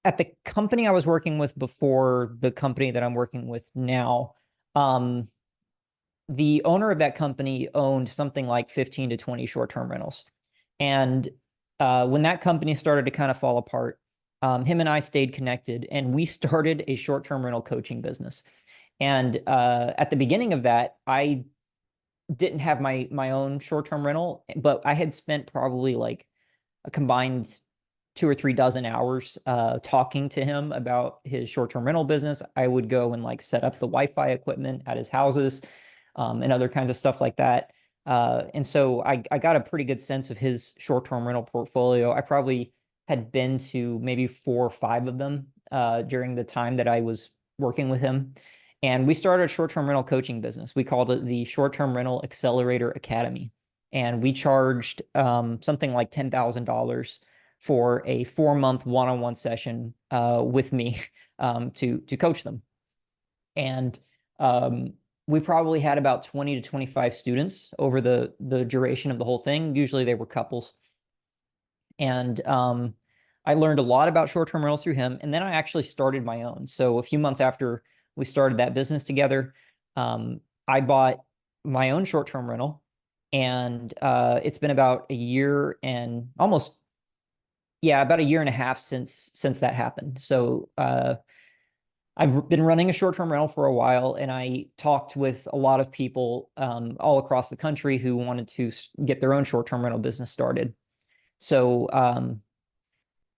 at the company I was working with before the company that I'm working with now, um, the owner of that company owned something like 15 to 20 short-term rentals. And when that company started to kind of fall apart, him and I stayed connected and we started a short-term rental coaching business. And at the beginning of that, I didn't have my own short-term rental, but I had spent probably like a combined 2 or 3 dozen hours talking to him about his short-term rental business. I would go and like set up the Wi-Fi equipment at his houses, and other kinds of stuff like that. And so I got a pretty good sense of his short-term rental portfolio. I probably had been to maybe 4 or 5 of them during the time that I was working with him. And we started a short-term rental coaching business. We called it the Short-Term Rental Accelerator Academy. And we charged something like $10,000 for a 4 month one-on-one session with me to coach them. And we probably had about 20 to 25 students over the duration of the whole thing. Usually they were couples. And I learned a lot about short-term rentals through him. And then I actually started my own. So a few months after we started that business together, I bought my own short-term rental. And it's been about a year and almost, yeah, about a year and a half since that happened. So I've been running a short-term rental for a while, and I talked with a lot of people all across the country who wanted to get their own short-term rental business started. So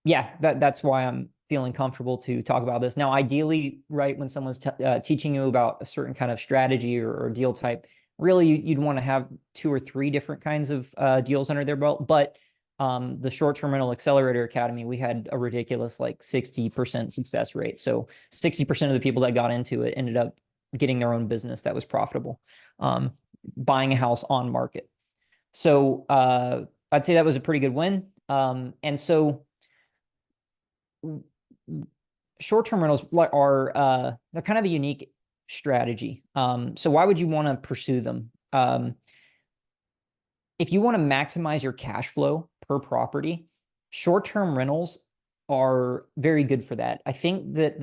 yeah, that's why I'm feeling comfortable to talk about this. Now, ideally, right, when someone's teaching you about a certain kind of strategy or deal type, really you'd want to have 2 or 3 different kinds of deals under their belt. But the Short-Term Rental Accelerator Academy, we had a ridiculous like 60% success rate. So 60% of the people that got into it ended up getting their own business that was profitable, buying a house on market. So I'd say that was a pretty good win. And so short-term rentals are they're kind of a unique strategy. So why would you want to pursue them? If you want to maximize your cash flow per property, short-term rentals are very good for that. I think that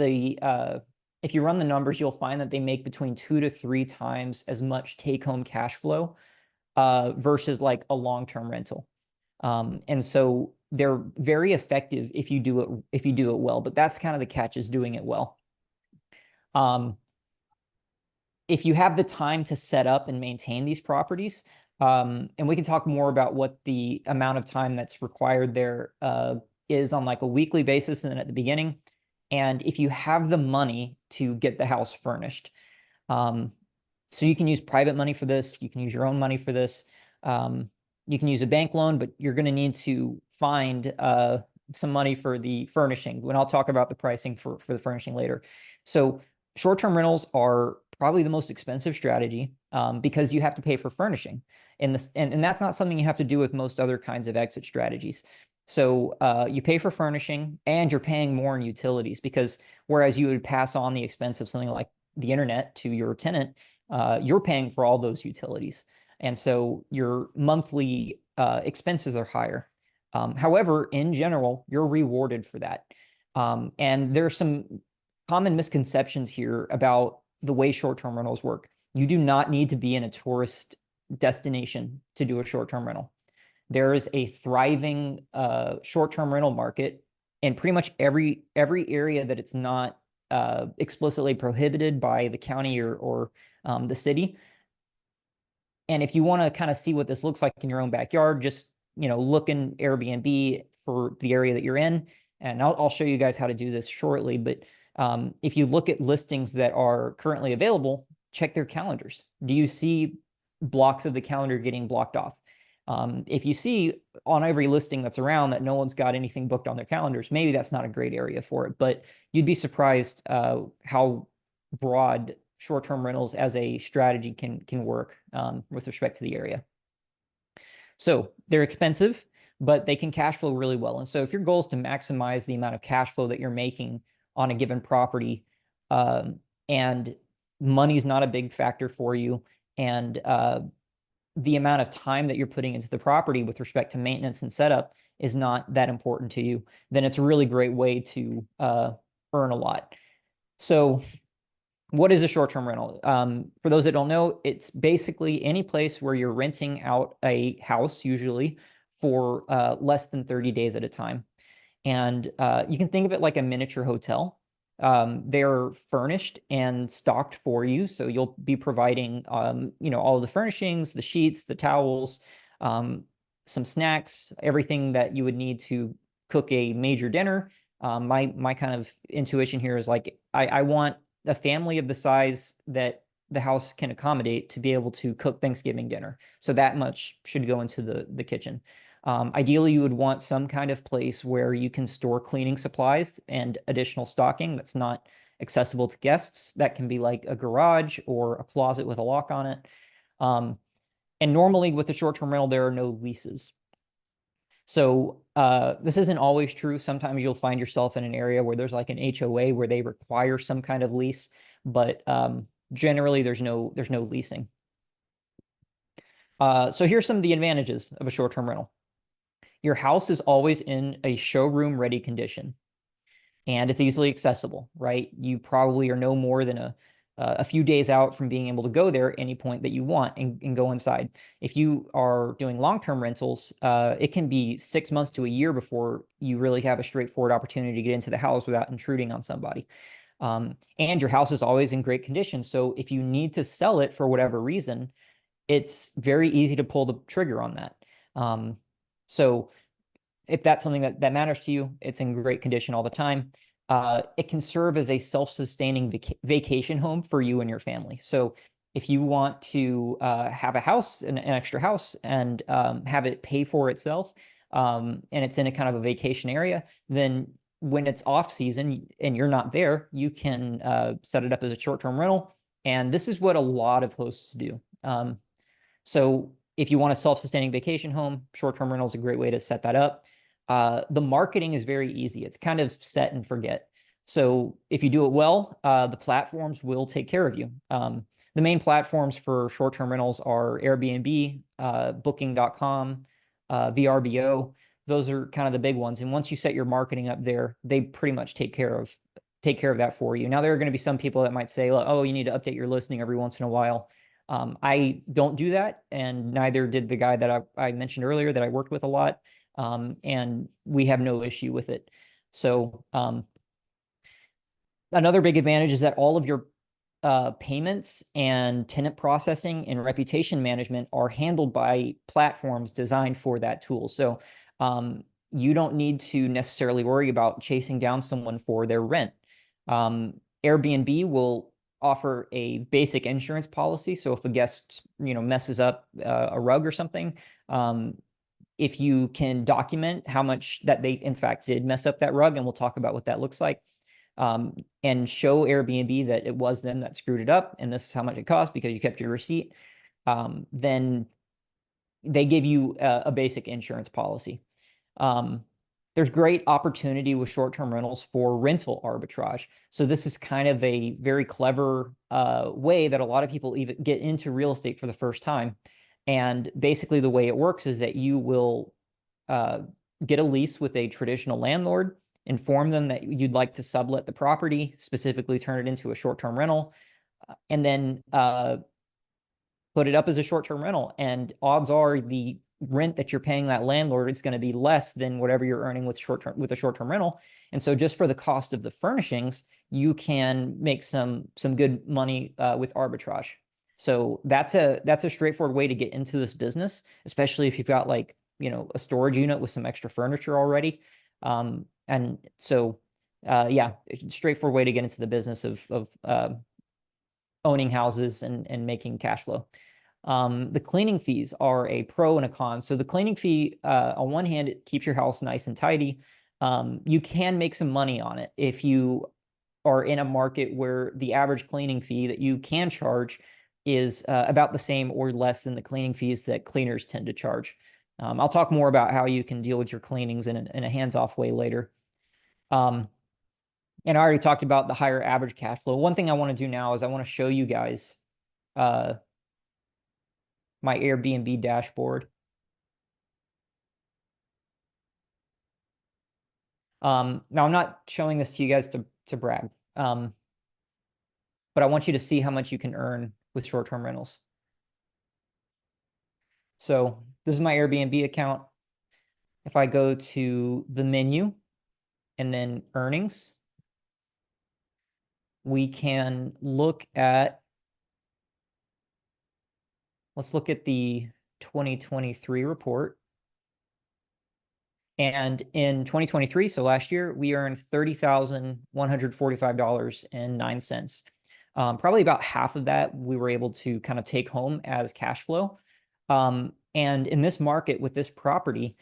if you run the numbers, you'll find that they make between 2 to 3 times as much take-home cash flow versus like a long-term rental. And so they're very effective if you do it well, but that's kind of the catch, is doing it well. If you have the time to set up and maintain these properties, and we can talk more about what the amount of time that's required there is on like a weekly basis and then at the beginning. And if you have the money to get the house furnished. So you can use private money for this. You can use your own money for this. You can use a bank loan, but you're going to need to find some money for the furnishing. When I'll talk about the pricing for the furnishing later. So short-term rentals are probably the most expensive strategy because you have to pay for furnishing. And that's not something you have to do with most other kinds of exit strategies. So you pay for furnishing and you're paying more in utilities, because whereas you would pass on the expense of something like the internet to your tenant, you're paying for all those utilities. And so your monthly expenses are higher. However, in general, you're rewarded for that. And there are some common misconceptions here about the way short-term rentals work. You do not need to be in a tourist destination to do a short-term rental. There is a thriving short-term rental market in pretty much every area that it's not explicitly prohibited by the county or the city. And if you want to kind of see what this looks like in your own backyard, just look in Airbnb for the area that you're in, and I'll show you guys how to do this shortly. But if you look at listings that are currently available, check their calendars. Do you see blocks of the calendar getting blocked off? If you see on every listing that's around that no one's got anything booked on their calendars, maybe that's not a great area for it. But you'd be surprised how broad short-term rentals as a strategy can work with respect to the area. So they're expensive, but they can cash flow really well. And so if your goal is to maximize the amount of cash flow that you're making on a given property, and money's not a big factor for you, and the amount of time that you're putting into the property with respect to maintenance and setup is not that important to you, then it's a really great way to earn a lot. So what is a short-term rental? For those that don't know, it's basically any place where you're renting out a house, usually for less than 30 days at a time. And you can think of it like a miniature hotel. They're furnished and stocked for you, so you'll be providing, all of the furnishings, the sheets, the towels, some snacks, everything that you would need to cook a major dinner. My kind of intuition here is like I want a family of the size that the house can accommodate to be able to cook Thanksgiving dinner. So that much should go into the kitchen. Ideally, you would want some kind of place where you can store cleaning supplies and additional stocking that's not accessible to guests. That can be like a garage or a closet with a lock on it. And normally with the short-term rental, there are no leases. So this isn't always true. Sometimes you'll find yourself in an area where there's like an HOA where they require some kind of lease, but generally there's no leasing. So here's some of the advantages of a short-term rental. Your house is always in a showroom ready condition and it's easily accessible, right? You probably are no more than a few days out from being able to go there at any point that you want and go inside. If you are doing long-term rentals, it can be 6 months to a year before you really have a straightforward opportunity to get into the house without intruding on somebody. And your house is always in great condition. So if you need to sell it for whatever reason, it's very easy to pull the trigger on that. So if that's something that matters to you, it's in great condition all the time. It can serve as a self-sustaining vacation home for you and your family. So if you want to have a house, an extra house, and have it pay for itself, and it's in a kind of a vacation area, then when it's off season and you're not there, you can set it up as a short-term rental. And this is what a lot of hosts do. So if you want a self-sustaining vacation home, short-term rental is a great way to set that up. The marketing is very easy. It's kind of set and forget. So if you do it well, the platforms will take care of you. The main platforms for short-term rentals are Airbnb, Booking.com, VRBO. Those are kind of the big ones. And once you set your marketing up there, they pretty much take care of that for you. Now, there are going to be some people that might say, oh, you need to update your listing every once in a while. I don't do that, and neither did the guy that I mentioned earlier that I worked with a lot, and we have no issue with it. So another big advantage is that all of your payments and tenant processing and reputation management are handled by platforms designed for that tool. So you don't need to necessarily worry about chasing down someone for their rent. Airbnb will offer a basic insurance policy. So if a guest, messes up a rug or something, if you can document how much that they in fact did mess up that rug, and we'll talk about what that looks like, and show Airbnb that it was them that screwed it up, and this is how much it cost because you kept your receipt, then they give you a basic insurance policy. There's great opportunity with short-term rentals for rental arbitrage. So this is kind of a very clever way that a lot of people even get into real estate for the first time. And basically the way it works is that you will get a lease with a traditional landlord, inform them that you'd like to sublet the property, specifically turn it into a short-term rental, and then put it up as a short-term rental. And odds are the rent that you're paying that landlord, it's going to be less than whatever you're earning with a short-term rental. And so just for the cost of the furnishings, you can make some good money with arbitrage. So that's a straightforward way to get into this business, especially if you've got like, a storage unit with some extra furniture already. And so, yeah, straightforward way to get into the business of owning houses and making cash flow. The cleaning fees are a pro and a con. So the cleaning fee, on one hand, it keeps your house nice and tidy. You can make some money on it if you are in a market where the average cleaning fee that you can charge is about the same or less than the cleaning fees that cleaners tend to charge. I'll talk more about how you can deal with your cleanings in a hands-off way later. And I already talked about the higher average cash flow. One thing I want to do now is I want to show you guys my Airbnb dashboard. Now I'm not showing this to you guys to brag, but I want you to see how much you can earn with short-term rentals. So this is my Airbnb account. If I go to the menu and then earnings, we can look at, let's look at the 2023 report. And in 2023, so last year, we earned $30,145.09. Probably about half of that we were able to kind of take home as cash flow. And in this market with this property,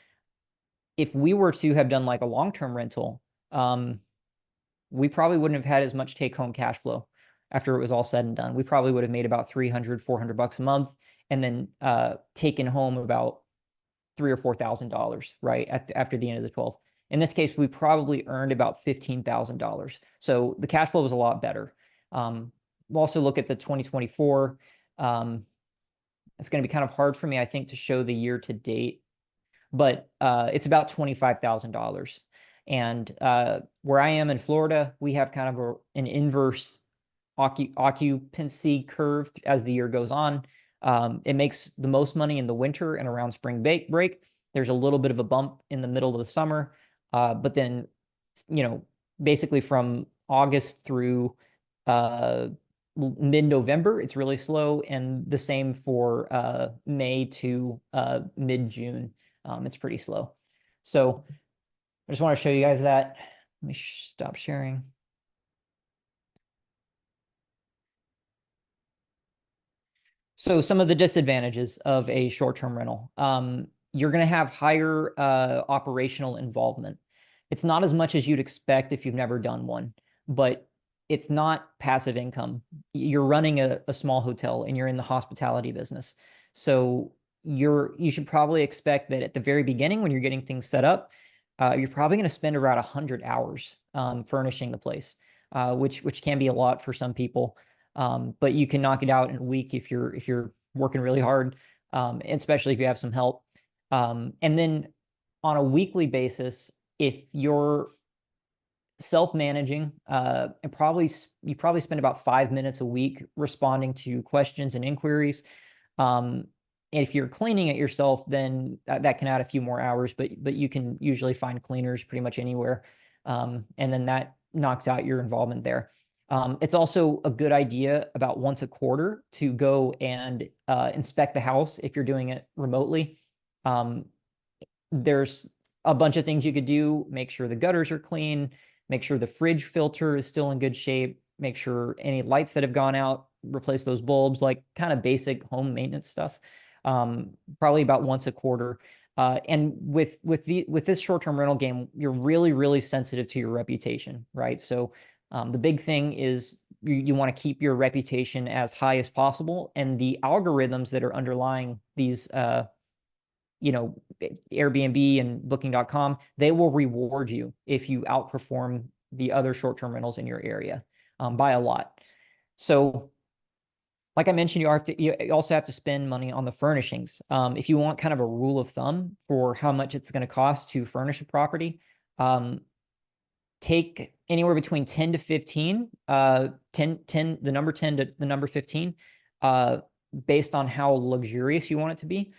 if we were to have done like a long-term rental, we probably wouldn't have had as much take-home cash flow after it was all said and done. We probably would have made about $300, $400 a month, and then taken home about $3,000 or $4,000, right, after the end of the 12. In this case, we probably earned about $15,000. So the cash flow was a lot better. We'll also look at the 2024. It's going to be kind of hard for me, I think, to show the year to date, but it's about $25,000. And where I am in Florida, we have kind of an inverse occupancy curve as the year goes on. It makes the most money in the winter and around spring break. There's a little bit of a bump in the middle of the summer, but then, basically from August through mid-November, it's really slow, and the same for May to mid-June. It's pretty slow. So I just want to show you guys that. Let me stop sharing. So some of the disadvantages of a short-term rental. You're going to have higher operational involvement. It's not as much as you'd expect if you've never done one, but it's not passive income. You're running a small hotel and you're in the hospitality business. So you should probably expect that at the very beginning when you're getting things set up, you're probably going to spend around 100 hours furnishing the place, which can be a lot for some people. But you can knock it out in a week if you're working really hard, especially if you have some help. And then on a weekly basis, if you're self-managing, and you probably spend about 5 minutes a week responding to questions and inquiries. And if you're cleaning it yourself, then that can add a few more hours, but you can usually find cleaners pretty much anywhere. And then that knocks out your involvement there. It's also a good idea about once a quarter to go and inspect the house if you're doing it remotely. There's a bunch of things you could do. Make sure the gutters are clean, make sure the fridge filter is still in good shape, make sure any lights that have gone out, replace those bulbs, like kind of basic home maintenance stuff. Probably about once a quarter. And with this short-term rental game, you're really, really sensitive to your reputation, right? So the big thing is you want to keep your reputation as high as possible, and the algorithms that are underlying these, Airbnb and Booking.com, they will reward you if you outperform the other short-term rentals in your area by a lot. So, like I mentioned, you also have to spend money on the furnishings. If you want kind of a rule of thumb for how much it's going to cost to furnish a property, take anywhere between 10 to 15, the number 10 to the number 15, based on how luxurious you want it to be.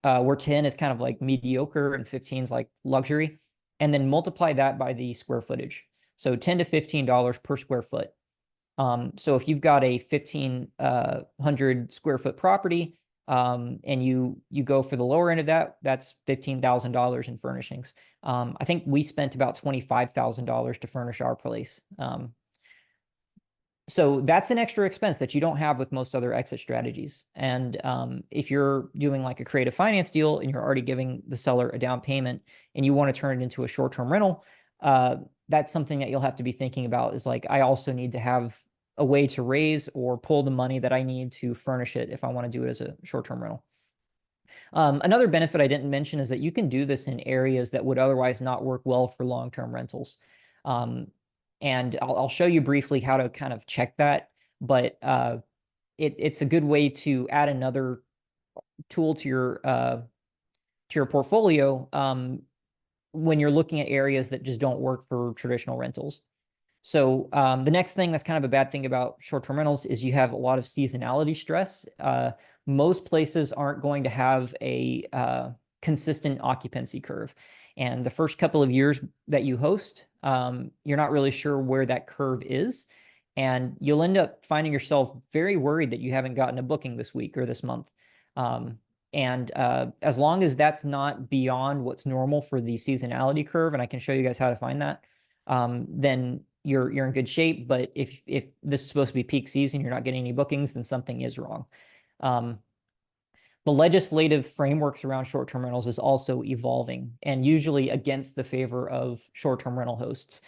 Where 10 is kind of like mediocre and 15 is like luxury, and then multiply that by the square footage. So $10 to $15 per square foot. So if you've got a 1,500 square foot property, and you go for the lower end of that, that's $15,000 in furnishings. I think we spent about $25,000 to furnish our place. So that's an extra expense that you don't have with most other exit strategies. And if you're doing like a creative finance deal and you're already giving the seller a down payment and you want to turn it into a short-term rental, that's something that you'll have to be thinking about, is like, I also need to have a way to raise or pull the money that I need to furnish it if I want to do it as a short-term rental. Another benefit I didn't mention is that you can do this in areas that would otherwise not work well for long-term rentals. And I'll show you briefly how to kind of check that, but it's a good way to add another tool to your portfolio when you're looking at areas that just don't work for traditional rentals. So the next thing that's kind of a bad thing about short-term rentals is you have a lot of seasonality stress. Most places aren't going to have a consistent occupancy curve. And the first couple of years that you host, you're not really sure where that curve is. And you'll end up finding yourself very worried that you haven't gotten a booking this week or this month. And as long as that's not beyond what's normal for the seasonality curve, and I can show you guys how to find that, then you're in good shape. But if this is supposed to be peak season, you're not getting any bookings, then something is wrong. The legislative frameworks around short-term rentals is also evolving, and usually against the favor of short-term rental hosts.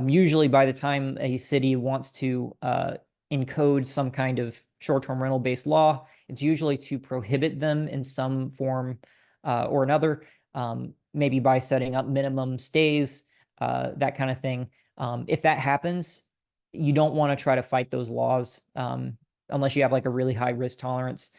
Usually by the time a city wants to encode some kind of short-term rental-based law, it's usually to prohibit them in some form or another, maybe by setting up minimum stays, that kind of thing. If that happens, you don't want to try to fight those laws unless you have like a really high risk tolerance.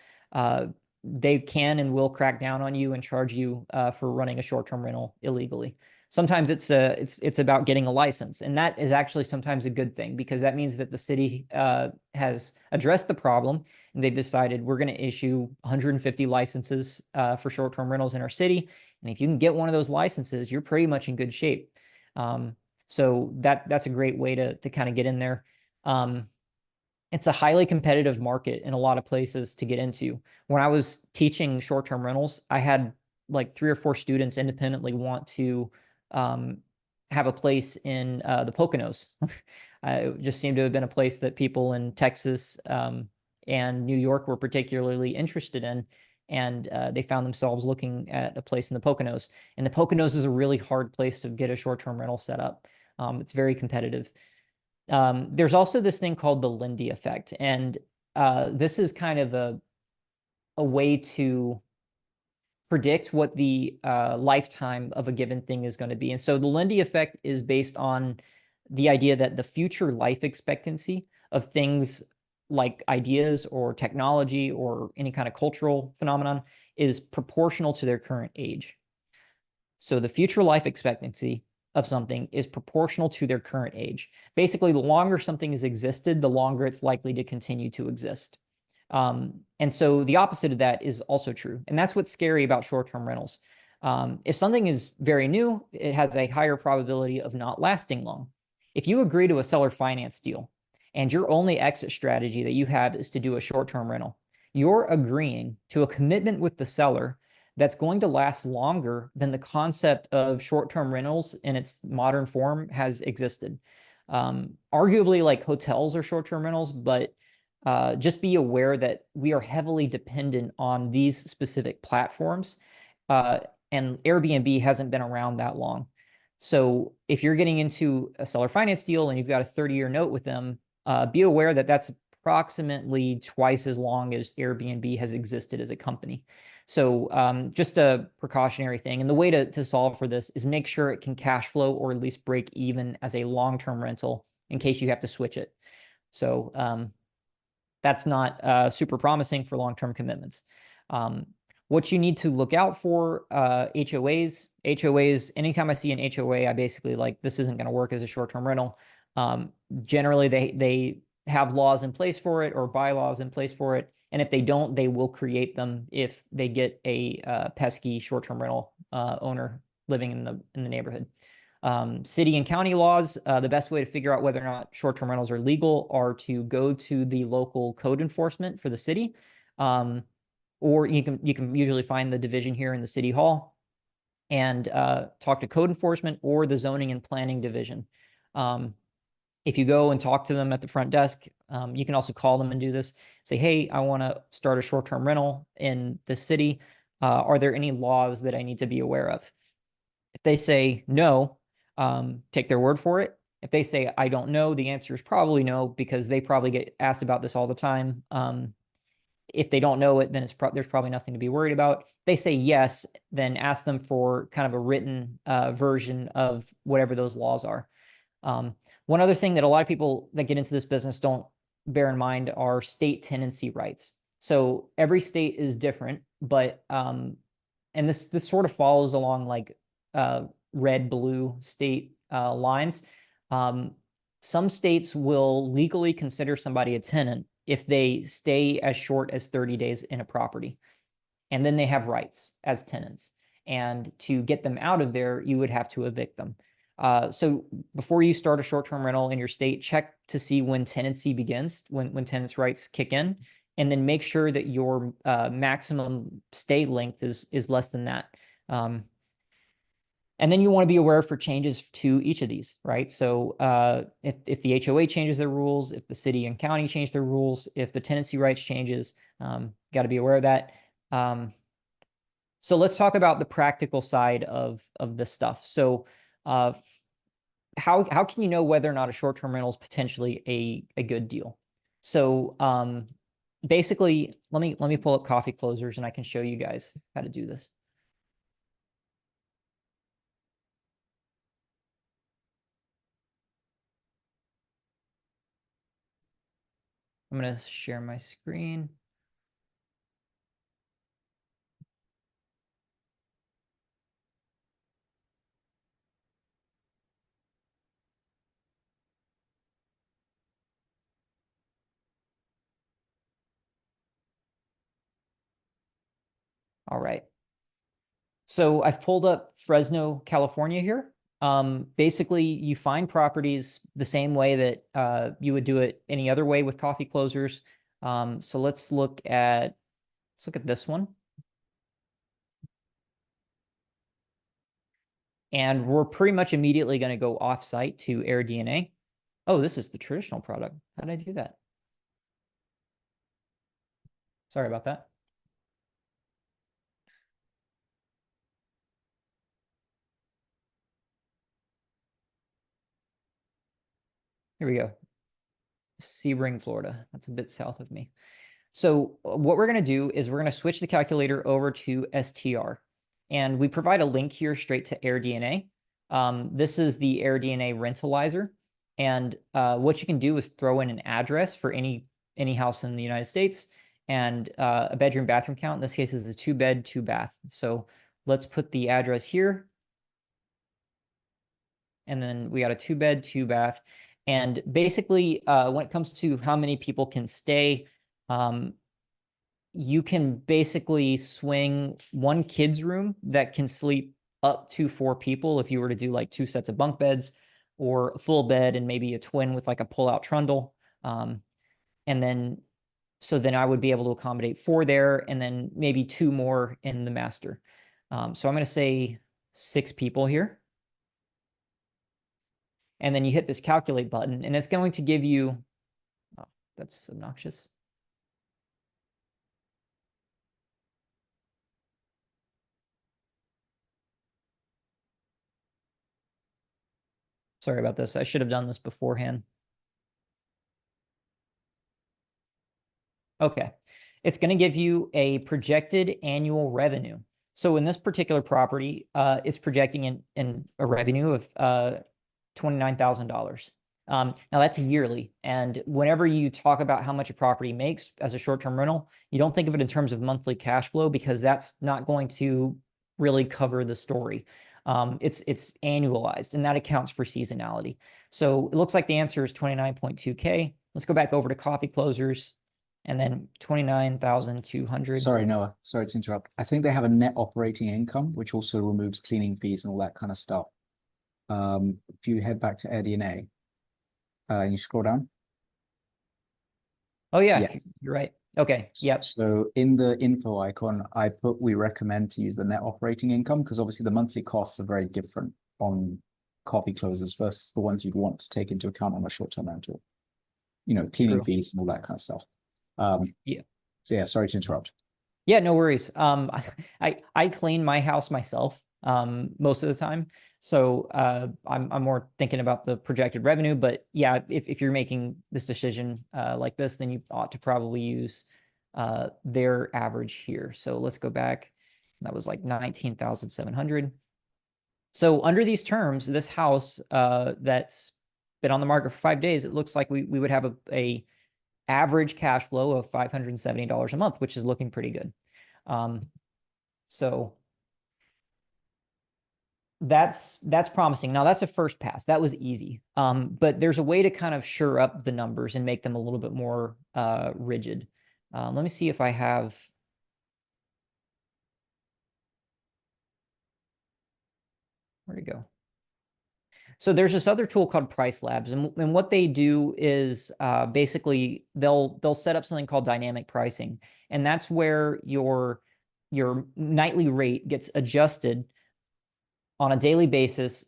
They can and will crack down on you and charge you for running a short-term rental illegally. Sometimes it's about getting a license, and that is actually sometimes a good thing, because that means that the city has addressed the problem and they've decided we're going to issue 150 licenses for short-term rentals in our city. And if you can get one of those licenses, you're pretty much in good shape. So that's a great way to kind of get in there. It's a highly competitive market in a lot of places to get into. When I was teaching short-term rentals, I had like 3 or 4 students independently want to have a place in the Poconos. It just seemed to have been a place that people in Texas and New York were particularly interested in. And they found themselves looking at a place in the Poconos. And the Poconos is a really hard place to get a short-term rental set up. It's very competitive. There's also this thing called the Lindy effect. And this is kind of a way to predict what the lifetime of a given thing is going to be. And so the Lindy effect is based on the idea that the future life expectancy of things like ideas or technology or any kind of cultural phenomenon is proportional to their current age. So the future life expectancy of something is proportional to their current age. Basically, the longer something has existed, the longer it's likely to continue to exist. And so the opposite of that is also true. And that's what's scary about short-term rentals. If something is very new, it has a higher probability of not lasting long. If you agree to a seller finance deal and your only exit strategy that you have is to do a short-term rental, you're agreeing to a commitment with the seller that's going to last longer than the concept of short-term rentals in its modern form has existed. Arguably, like hotels are short-term rentals, but just be aware that we are heavily dependent on these specific platforms, and Airbnb hasn't been around that long. So if you're getting into a seller finance deal and you've got a 30-year note with them, be aware that that's approximately twice as long as Airbnb has existed as a company. So just a precautionary thing. And the way to solve for this is make sure it can cash flow or at least break even as a long-term rental in case you have to switch it. So that's not super promising for long-term commitments. What you need to look out for, HOAs. HOAs, anytime I see an HOA, I basically like, this isn't going to work as a short-term rental. Generally, they have laws in place for it or bylaws in place for it. And if they don't, they will create them if they get a pesky short-term rental owner living in the neighborhood. City and county laws, the best way to figure out whether or not short-term rentals are legal are to go to the local code enforcement for the city. Or you can usually find the division here in the city hall and talk to code enforcement or the zoning and planning division. If you go and talk to them at the front desk, you can also call them and do this. Say, hey, I want to start a short-term rental in the city. Are there any laws that I need to be aware of? If they say no, take their word for it. If they say, I don't know, the answer is probably no, because they probably get asked about this all the time. If they don't know it, then there's probably nothing to be worried about. If they say yes, then ask them for kind of a written version of whatever those laws are. One other thing that a lot of people that get into this business don't bear in mind are state tenancy rights. So every state is different, but and this sort of follows along like red blue state lines. Um, some states will legally consider somebody a tenant if they stay as short as 30 days in a property, and then they have rights as tenants. And to get them out of there, you would have to evict them. So before you start a short-term rental in your state, check to see when tenancy begins, when tenants' rights kick in, and then make sure that your maximum stay length is less than that. And then you want to be aware for changes to each of these, right? So if the HOA changes their rules, if the city and county change their rules, if the tenancy rights changes, got to be aware of that. So let's talk about the practical side of this stuff. So how can you know whether or not a short-term rental is potentially a good deal? So basically, let me pull up Coffee Closers and I can show you guys how to do this. I'm going to share my screen. All right. So I've pulled up Fresno, California here. Basically, you find properties the same way that you would do it any other way with Coffee Closers. So let's look at this one. And we're pretty much immediately going to go off-site to AirDNA. Oh, this is the traditional product. How did I do that? Sorry about that. Here we go. Sebring, Florida. That's a bit south of me. So what we're going to do is we're going to switch the calculator over to STR. And we provide a link here straight to AirDNA. This is the AirDNA rentalizer. And what you can do is throw in an address for any house in the United States and a bedroom bathroom count. In this case is a 2-bed, 2-bath. So let's put the address here. And then we got a 2-bed, 2-bath. And basically, when it comes to how many people can stay, you can basically swing one kid's room that can sleep up to 4 people if you were to do like 2 sets of bunk beds or a full bed and maybe a twin with like a pull-out trundle. And then, so then I would be able to accommodate 4 there and then maybe 2 more in the master. So I'm going to say 6 people here. And then you hit this calculate button and it's going to give you, oh, that's obnoxious. Sorry about this. I should have done this beforehand. Okay. It's going to give you a projected annual revenue. So in this particular property, it's projecting in a revenue of $29,000. Now that's yearly. And whenever you talk about how much a property makes as a short-term rental, you don't think of it in terms of monthly cash flow because that's not going to really cover the story. It's annualized and that accounts for seasonality. So it looks like the answer is 29.2K. Let's go back over to Coffee Closers and then 29,200. Sorry, Noah. Sorry to interrupt. I think they have a net operating income, which also removes cleaning fees and all that kind of stuff. If you head back to AirDNA, and you scroll down. Oh yeah, yes. You're right. Okay, yep. So in the info icon, I put we recommend to use the net operating income because obviously the monthly costs are very different on Coffee Closers versus the ones you'd want to take into account on a short-term rental. You know, cleaning fees and all that kind of stuff. Yeah. So yeah, sorry to interrupt. Yeah, no worries. I clean my house myself most of the time. So I'm more thinking about the projected revenue, but yeah, if you're making this decision like this, then you ought to probably use their average here. So let's go back. That was like 19,700. So under these terms, this house that's been on the market for 5 days, it looks like we would have a average cash flow of $570 a month, which is looking pretty good. So that's promising. Now that's a first pass. That was easy. But there's a way to kind of shore up the numbers and make them a little bit more rigid. Let me see if I have. Where'd it go? So there's this other tool called Price Labs, and what they do is basically they'll set up something called dynamic pricing, and that's where your nightly rate gets adjusted on a daily basis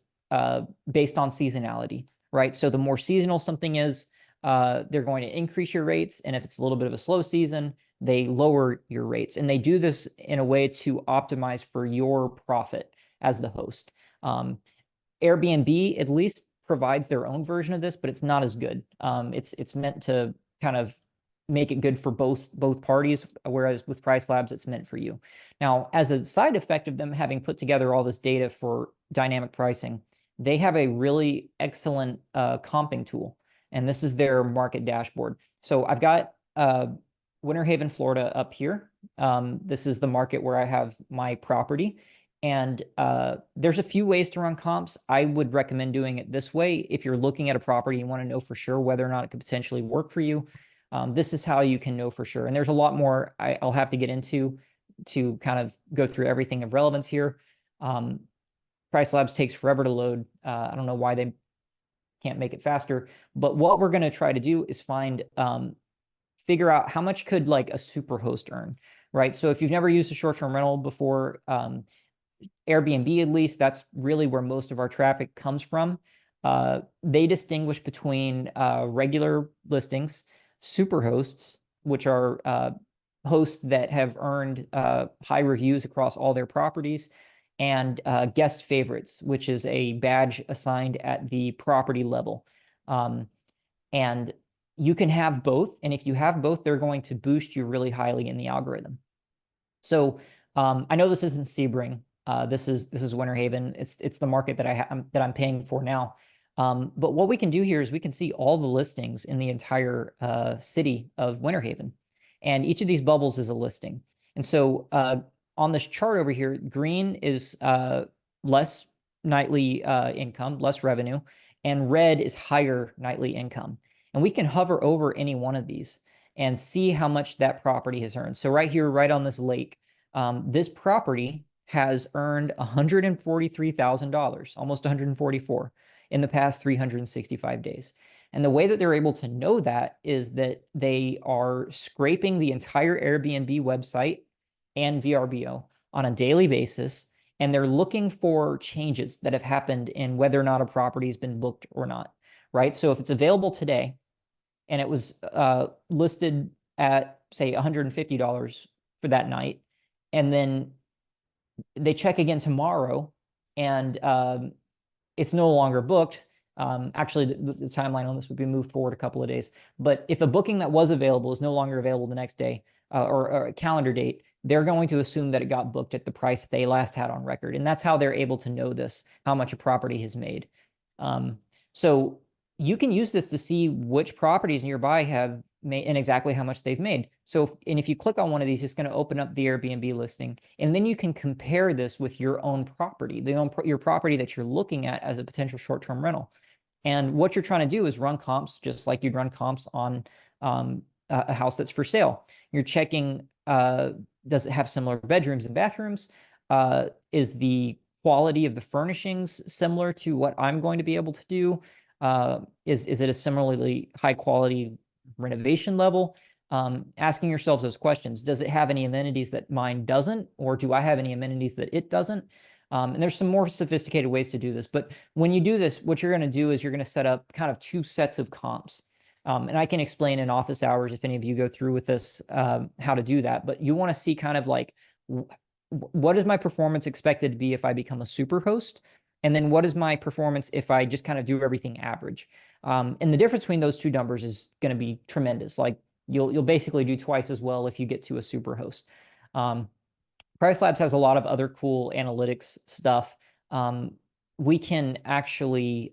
based on seasonality, right? So the more seasonal something is, they're going to increase your rates, and if it's a little bit of a slow season, they lower your rates, and they do this in a way to optimize for your profit as the host. Airbnb at least provides their own version of this, but it's not as good. It's meant to kind of make it good for both parties, whereas with Price Labs, it's meant for you. Now, as a side effect of them having put together all this data for dynamic pricing, they have a really excellent comping tool, and this is their market dashboard. So I've got Winter Haven, Florida up here. This is the market where I have my property. And there's a few ways to run comps. I would recommend doing it this way. If you're looking at a property and want to know for sure whether or not it could potentially work for you, this is how you can know for sure. And there's a lot more I'll have to get into to kind of go through everything of relevance here. Price Labs takes forever to load. I don't know why they can't make it faster. But what we're going to try to do is figure out how much could like a super host earn, right? So if you've never used a short-term rental before, Airbnb, at least, that's really where most of our traffic comes from. They distinguish between regular listings, super hosts, which are hosts that have earned high reviews across all their properties, and guest favorites, which is a badge assigned at the property level. And you can have both. And if you have both, they're going to boost you really highly in the algorithm. So I know this isn't Sebring. This is Winter Haven. It's the market that I'm paying for now. But what we can do here is we can see all the listings in the entire city of Winter Haven, and each of these bubbles is a listing. And so on this chart over here, green is less nightly income, less revenue, and red is higher nightly income. And we can hover over any one of these and see how much that property has earned. So right here, right on this lake, this property has earned $143,000, almost 144 in the past 365 days. And the way that they're able to know that is that they are scraping the entire Airbnb website and VRBO on a daily basis, and they're looking for changes that have happened in whether or not a property has been booked or not, right? So if it's available today and it was listed at, say, $150 for that night, and then they check again tomorrow and it's no longer booked. Actually, the timeline on this would be moved forward a couple of days. But if a booking that was available is no longer available the next day or a calendar date, they're going to assume that it got booked at the price they last had on record. And that's how they're able to know this, how much a property has made. So you can use this to see which properties nearby have made and exactly how much they've made. So, and if you click on one of these, it's going to open up the Airbnb listing, and then you can compare this with your own property, your property that you're looking at as a potential short-term rental. And what you're trying to do is run comps just like you'd run comps on a house that's for sale. You're checking, does it have similar bedrooms and bathrooms? Is the quality of the furnishings similar to what I'm going to be able to do? Is it a similarly high quality renovation level? Asking yourselves those questions. Does it have any amenities that mine doesn't, or do I have any amenities that it doesn't? And there's some more sophisticated ways to do this. But when you do this, what you're going to do is you're going to set up kind of two sets of comps. And I can explain in office hours if any of you go through with this, how to do that. But you want to see kind of like, what is my performance expected to be if I become a super host? And then what is my performance if I just kind of do everything average? And the difference between those two numbers is going to be tremendous. Like you'll basically do twice as well if you get to a super host. Price Labs has a lot of other cool analytics stuff. We can actually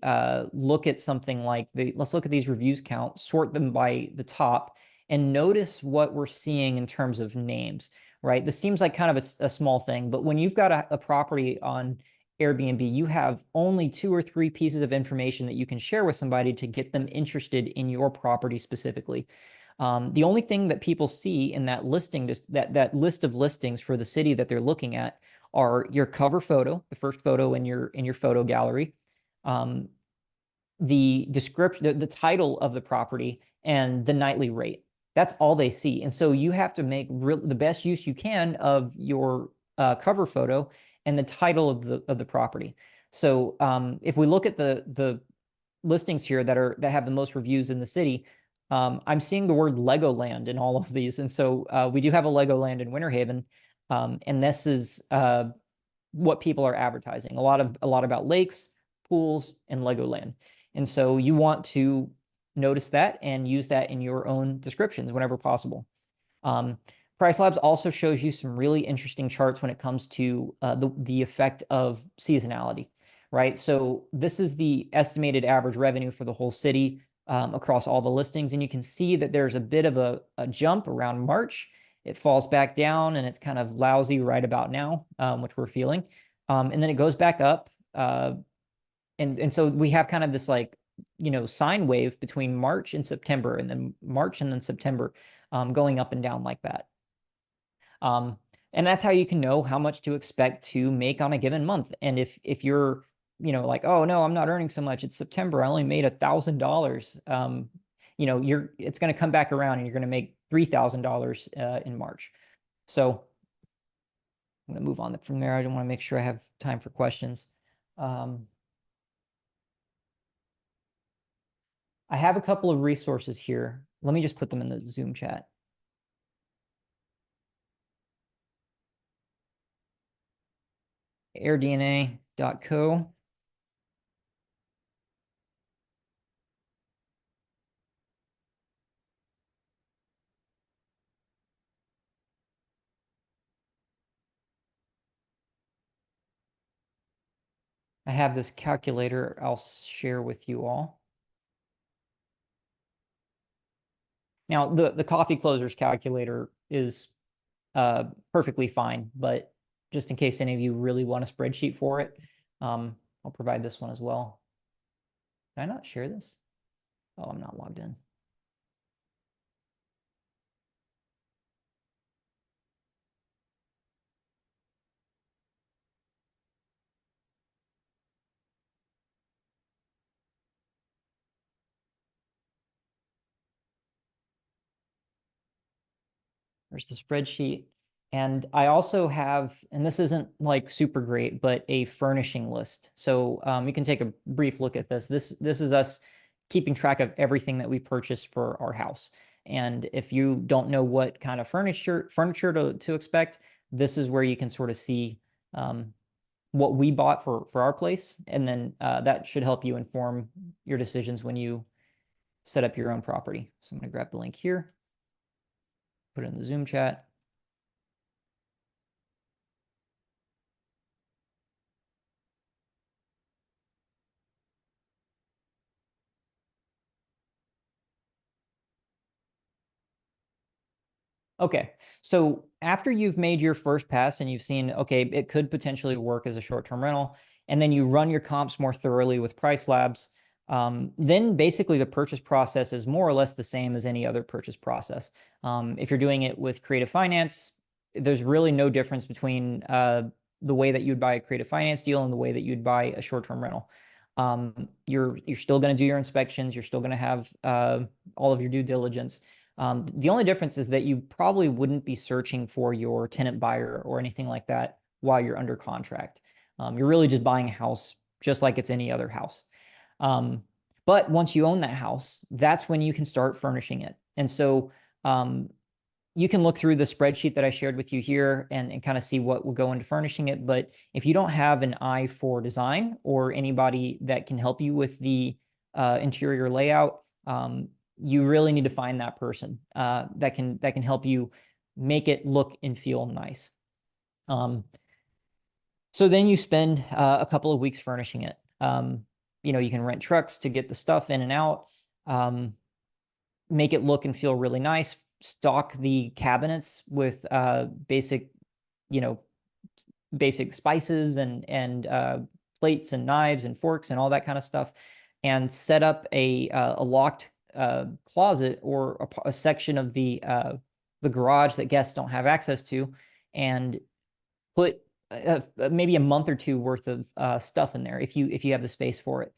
look at something like let's look at these reviews count, sort them by the top, and notice what we're seeing in terms of names, right? This seems like kind of a small thing, but when you've got a property on Airbnb, you have only 2 or 3 pieces of information that you can share with somebody to get them interested in your property specifically. The only thing that people see in that listing, just that list of listings for the city that they're looking at, are your cover photo, the first photo in your photo gallery, the description, the title of the property, and the nightly rate. That's all they see. And so you have to make the best use you can of your cover photo and the title of the property. So if we look at the listings here that have the most reviews in the city, I'm seeing the word Legoland in all of these. And so we do have a Legoland in Winter Haven, and this is what people are advertising. A lot about lakes, pools, and Legoland. And so you want to notice that and use that in your own descriptions whenever possible. Price Labs also shows you some really interesting charts when it comes to the effect of seasonality, right? So this is the estimated average revenue for the whole city across all the listings. And you can see that there's a bit of a jump around March. It falls back down and it's kind of lousy right about now, which we're feeling. And then it goes back up. And so we have kind of this like, sine wave between March and September, and then March and then September, going up and down like that. And that's how you can know how much to expect to make on a given month. And if you're, like, oh no, I'm not earning so much, it's September, I only made $1,000. It's going to come back around and you're going to make $3,000 in March. So I'm going to move on from there. I don't want to make sure I have time for questions. I have a couple of resources here. Let me just put them in the Zoom chat. airdna.co. I have this calculator I'll share with you all. Now, the coffee closers calculator is perfectly fine, but just in case any of you really want a spreadsheet for it, I'll provide this one as well. Can I not share this? Oh, I'm not logged in. There's the spreadsheet. And I also have, and this isn't like super great, but a furnishing list. So you can take a brief look at this. This is us keeping track of everything that we purchased for our house. And if you don't know what kind of furniture to expect, this is where you can sort of see what we bought for our place. And then that should help you inform your decisions when you set up your own property. So I'm going to grab the link here, put it in the Zoom chat. Okay, so after you've made your first pass and you've seen, okay, it could potentially work as a short-term rental, and then you run your comps more thoroughly with Price Labs, then basically the purchase process is more or less the same as any other purchase process. If you're doing it with Creative Finance, there's really no difference between the way that you'd buy a Creative Finance deal and the way that you'd buy a short-term rental. You're still going to do your inspections. You're still going to have all of your due diligence. The only difference is that you probably wouldn't be searching for your tenant buyer or anything like that while you're under contract. You're really just buying a house just like it's any other house. But once you own that house, that's when you can start furnishing it. And so you can look through the spreadsheet that I shared with you here and kind of see what will go into furnishing it. But if you don't have an eye for design or anybody that can help you with the interior layout, you really need to find that person that can help you make it look and feel nice. So then you spend a couple of weeks furnishing it. You can rent trucks to get the stuff in and out. make it look and feel really nice. Stock the cabinets with basic, you know, basic spices and plates and knives and forks and all that kind of stuff, and set up a locked closet or a section of the garage that guests don't have access to, and put maybe a month or two worth of stuff in there if you have the space for it.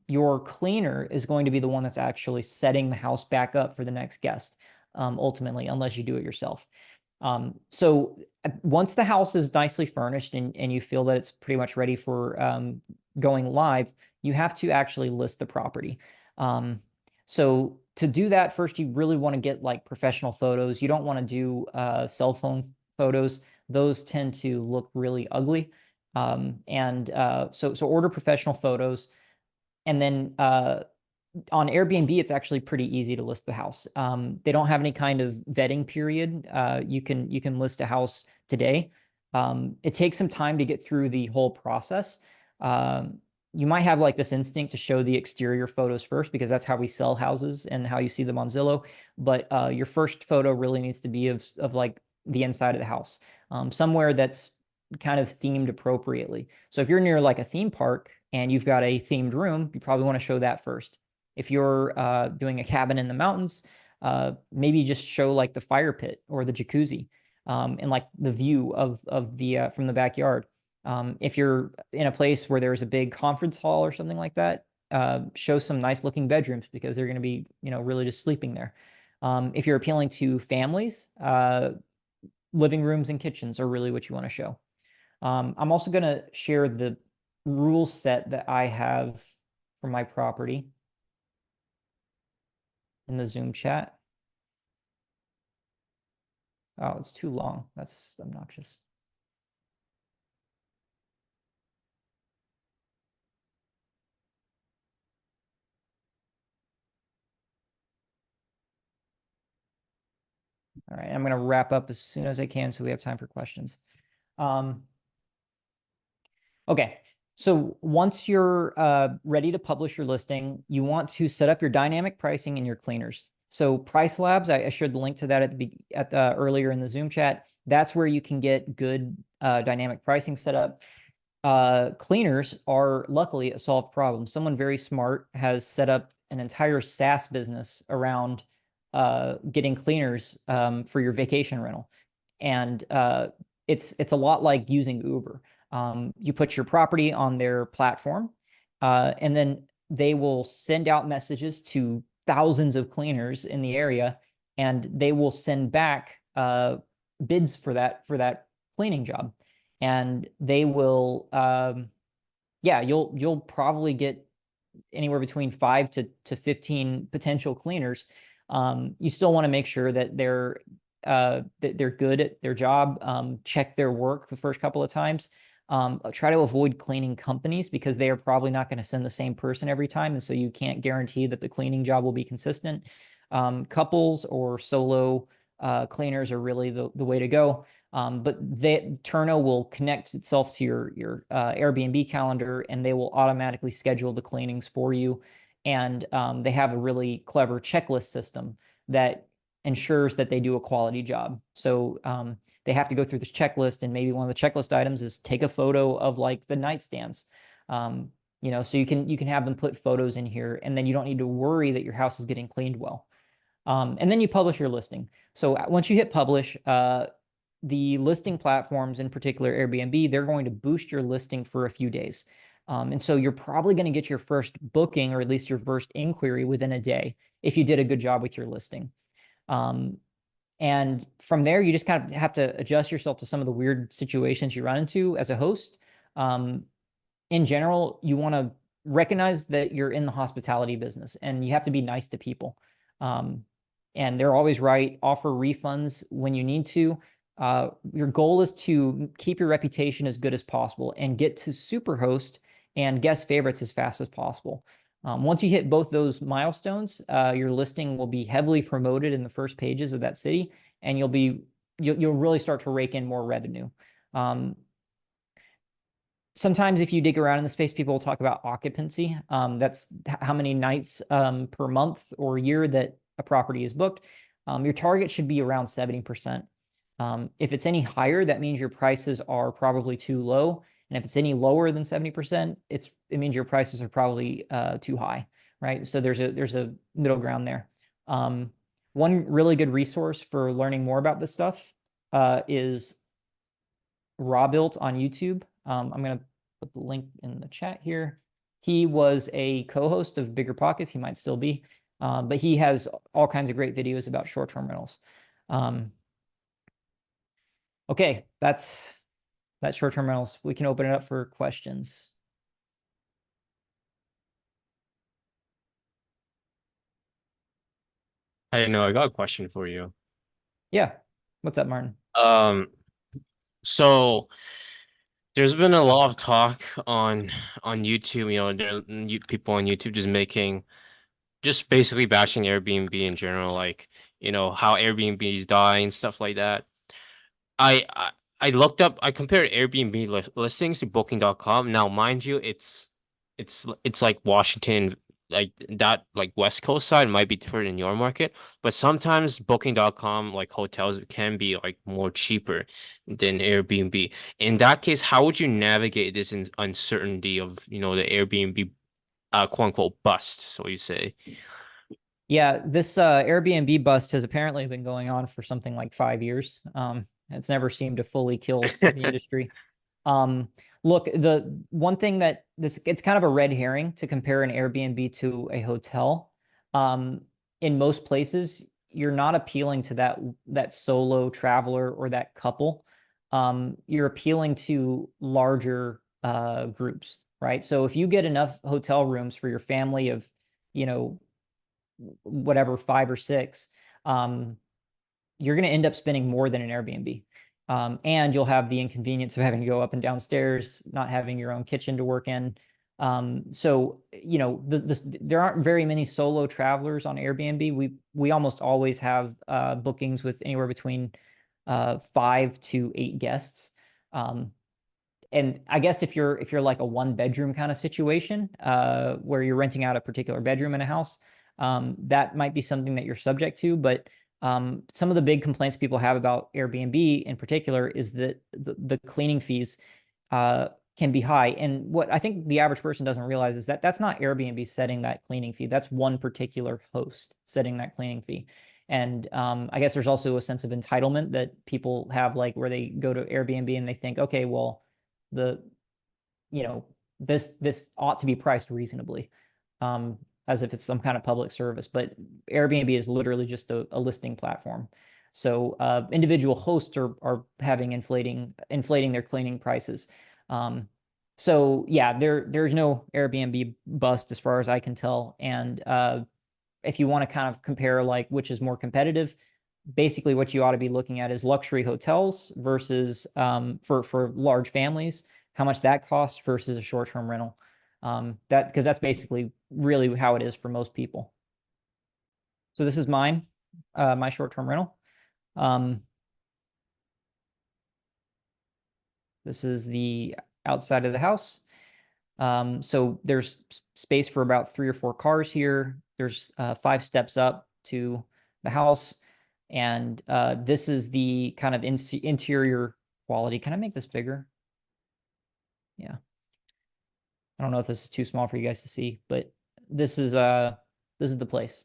Your cleaner is going to be the one that's actually setting the house back up for the next guest, ultimately, unless you do it yourself. So once the house is nicely furnished and you feel that it's pretty much ready for going live, you have to actually list the property. So to do that, first, you really want to get like professional photos. You don't want to do cell phone photos. Those tend to look really ugly. So order professional photos. And then on Airbnb, it's actually pretty easy to list the house. They don't have any kind of vetting period. You can list a house today. It takes some time to get through the whole process. You might have like this instinct to show the exterior photos first because that's how we sell houses and how you see them on Zillow. But your first photo really needs to be of like the inside of the house, somewhere that's kind of themed appropriately. So if you're near like a theme park and you've got a themed room, you probably want to show that first. If you're doing a cabin in the mountains, maybe just show like the fire pit or the jacuzzi, and like the view of the from the backyard. If you're in a place where there's a big conference hall or something like that, show some nice looking bedrooms because they're going to be, you know, really just sleeping there. If you're appealing to families, living rooms and kitchens are really what you want to show. I'm also going to share the rule set that I have for my property in the Zoom chat. Oh, it's too long. That's obnoxious. All right, I'm going to wrap up as soon as I can so we have time for questions. Okay, so once you're ready to publish your listing, you want to set up your dynamic pricing and your cleaners. So Price Labs, I shared the link to that earlier in the Zoom chat. That's where you can get good dynamic pricing set up. Cleaners are luckily a solved problem. Someone very smart has set up an entire SaaS business around getting cleaners for your vacation rental. And it's a lot like using Uber. You put your property on their platform, and then they will send out messages to thousands of cleaners in the area, and they will send back bids for that cleaning job. And they will, yeah, you'll probably get anywhere between 5 to 15 potential cleaners. You still want to make sure that they're good at their job. Check their work the first couple of times. Try to avoid cleaning companies because they are probably not going to send the same person every time, and so you can't guarantee that the cleaning job will be consistent. Couples or solo cleaners are really the way to go. But Turno will connect itself to your Airbnb calendar, and they will automatically schedule the cleanings for you. And they have a really clever checklist system that ensures that they do a quality job. So they have to go through this checklist, and maybe one of the checklist items is take a photo of like the nightstands. You know, so you can have them put photos in here, and then you don't need to worry that your house is getting cleaned well. And then you publish your listing. So once you hit publish, the listing platforms, in particular Airbnb, they're going to boost your listing for a few days. And so you're probably going to get your first booking, or at least your first inquiry, within a day if you did a good job with your listing. And from there, you just kind of have to adjust yourself to some of the weird situations you run into as a host. In general, you want to recognize that you're in the hospitality business and you have to be nice to people. And they're always right. Offer refunds when you need to. Your goal is to keep your reputation as good as possible and get to Superhost and guest favorites as fast as possible. Once you hit both those milestones, your listing will be heavily promoted in the first pages of that city, and you'll really start to rake in more revenue. Sometimes if you dig around in the space, people will talk about occupancy. That's how many nights per month or year that a property is booked, your target should be around 70%. If it's any higher, that means your prices are probably too low. And if it's any lower than 70%, it means your prices are probably too high, right? So there's a middle ground there. One really good resource for learning more about this stuff is Rawbuilt on YouTube. I'm going to put the link in the chat here. He was a co-host of Bigger Pockets. He might still be, but he has all kinds of great videos about short-term rentals. Okay, that's short-term rentals. We can open it up for questions. I know I got a question for you. Yeah. What's up, Martin? So there's been a lot of talk on YouTube, people on YouTube just basically bashing Airbnb in general, like, how Airbnb is dying, stuff like that. I looked up, I compared Airbnb listings to Booking.com. Now, mind you, it's like Washington, like that, like West Coast side might be different in your market, but sometimes Booking.com, like hotels, can be like more cheaper than Airbnb. In that case, how would you navigate this uncertainty of, the Airbnb, quote unquote, bust, so you say? Yeah, this Airbnb bust has apparently been going on for something like 5 years. It's never seemed to fully kill the industry. Look, the one thing that it's kind of a red herring to compare an Airbnb to a hotel. In most places, you're not appealing to that solo traveler or that couple. You're appealing to larger groups, right? So if you get enough hotel rooms for your family of, whatever, 5 or 6, you're going to end up spending more than an Airbnb. And you'll have the inconvenience of having to go up and downstairs, not having your own kitchen to work in. So, there aren't very many solo travelers on Airbnb. We almost always have bookings with anywhere between 5 to 8 guests. And I guess if you're like a 1-bedroom kind of situation, where you're renting out a particular bedroom in a house, that might be something that you're subject to. But some of the big complaints people have about Airbnb in particular is that the cleaning fees can be high. And what I think the average person doesn't realize is that that's not Airbnb setting that cleaning fee. That's one particular host setting that cleaning fee. And I guess there's also a sense of entitlement that people have, like where they go to Airbnb and they think, okay, well, this ought to be priced reasonably, as if it's some kind of public service. But Airbnb is literally just a listing platform. So individual hosts are having inflating their cleaning prices. So yeah, there's no Airbnb bust as far as I can tell. And if you want to kind of compare like which is more competitive, basically what you ought to be looking at is luxury hotels versus for large families, how much that costs versus a short-term rental. Because that's basically really how it is for most people. So this is mine, my short-term rental. This is the outside of the house. So there's space for about 3 or 4 cars here. There's 5 steps up to the house. And this is the kind of interior quality. Can I make this bigger? Yeah. I don't know if this is too small for you guys to see, but this is the place.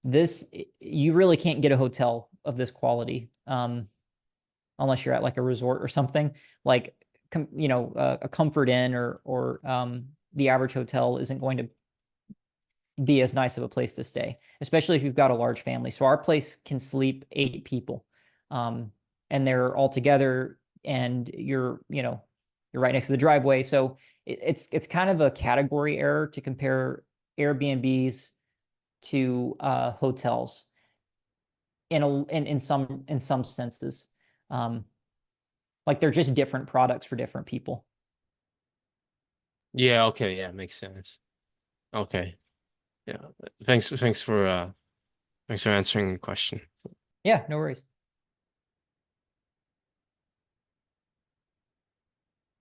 You really can't get a hotel of this quality unless you're at like a resort or something. Like a Comfort Inn or the average hotel isn't going to be as nice of a place to stay, especially if you've got a large family. So our place can sleep 8 people, and they're all together, and you're right next to the driveway. So it's kind of a category error to compare Airbnbs to hotels in some senses. Like they're just different products for different people. Yeah, okay, yeah, makes sense. Okay. Yeah. Thanks for answering the question. Yeah, no worries.